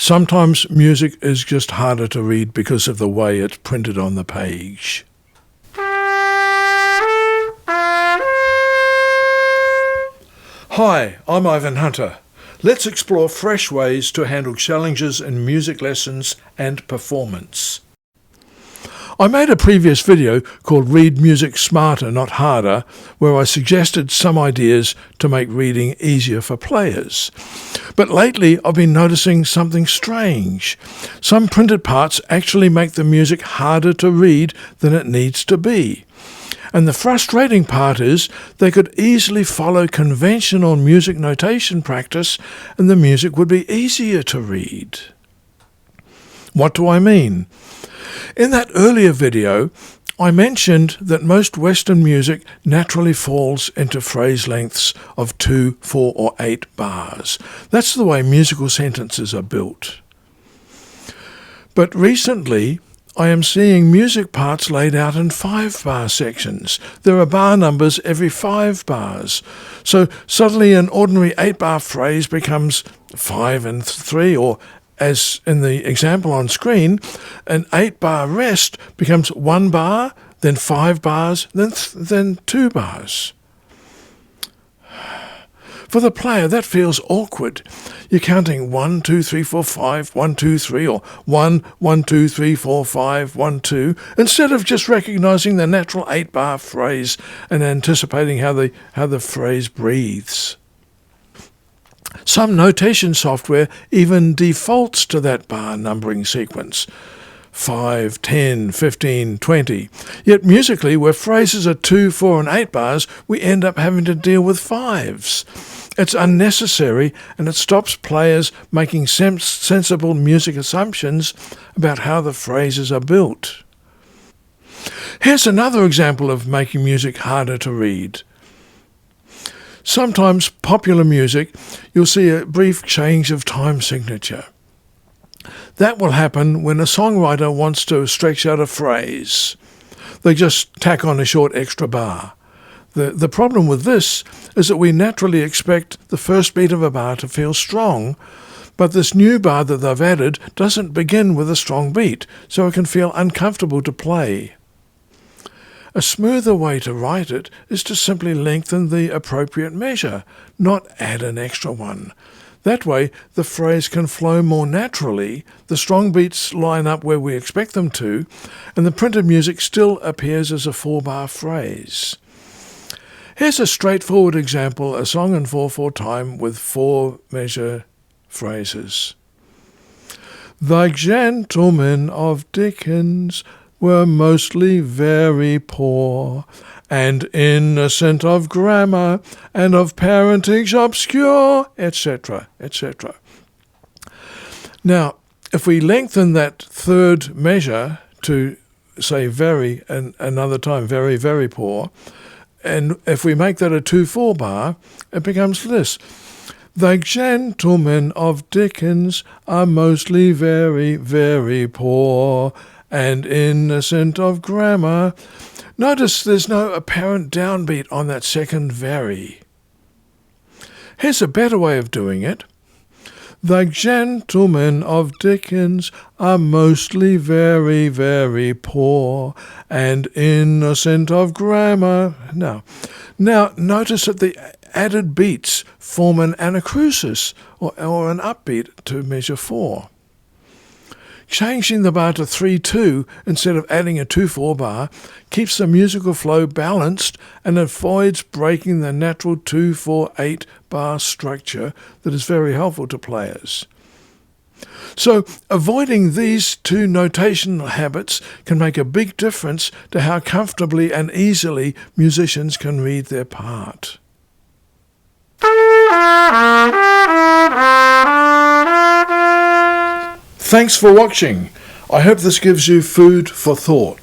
Sometimes music is just harder to read because of the way it's printed on the page. Hi, I'm Ivan Hunter. Let's explore fresh ways to handle challenges in music lessons and performance. I made a previous video called Read Music Smarter, Not Harder, where I suggested some ideas to make reading easier for players. But lately I've been noticing something strange. Some printed parts actually make the music harder to read than it needs to be. And the frustrating part is they could easily follow conventional music notation practice and the music would be easier to read. What do I mean? In that earlier video, I mentioned that most Western music naturally falls into phrase lengths of 2, 4, or 8 bars. That's the way musical sentences are built. But recently, I am seeing music parts laid out in 5-bar sections. There are bar numbers every 5 bars. So suddenly an ordinary 8-bar phrase becomes 5 and 3, or as in the example on screen, an 8-bar rest becomes 1 bar, then 5 bars, then 2 bars. For the player, that feels awkward. You're counting 1, 2, 3, 4, 5, 1, 2, 3, or 1, 1, 2, 3, 4, 5, 1, 2, instead of just recognizing the natural 8-bar phrase and anticipating how the phrase breathes. Some notation software even defaults to that bar numbering sequence. 5, 10, 15, 20. Yet musically, where phrases are 2, 4, and 8 bars, we end up having to deal with 5s. It's unnecessary and it stops players making sensible music assumptions about how the phrases are built. Here's another example of making music harder to read. Sometimes popular music, you'll see a brief change of time signature. That will happen when a songwriter wants to stretch out a phrase. They just tack on a short extra bar. The problem with this is that we naturally expect the first beat of a bar to feel strong, but this new bar that they've added doesn't begin with a strong beat, so it can feel uncomfortable to play. A smoother way to write it is to simply lengthen the appropriate measure, not add an extra one. That way, the phrase can flow more naturally, the strong beats line up where we expect them to, and the printed music still appears as a 4-bar phrase. Here's a straightforward example, a song in 4/4 time with 4 measure phrases. The gentlemen of Dickens were mostly very poor, and innocent of grammar, and of parentage obscure, etc., etc. Now, if we lengthen that third measure to, say, very, and another time very, very poor, and if we make that a 2/4 bar, it becomes this. The gentlemen of Dickens are mostly very, very poor, and innocent of grammar. Notice there's no apparent downbeat on that second very. Here's a better way of doing it. The gentlemen of Dickens are mostly very, very poor and innocent of grammar. Now notice that the added beats form an anacrusis or an upbeat to measure 4. Changing the bar to 3/2 instead of adding a 2/4 bar keeps the musical flow balanced and avoids breaking the natural 2/4/8 bar structure that is very helpful to players. So avoiding these 2 notational habits can make a big difference to how comfortably and easily musicians can read their part. Thanks for watching. I hope this gives you food for thought.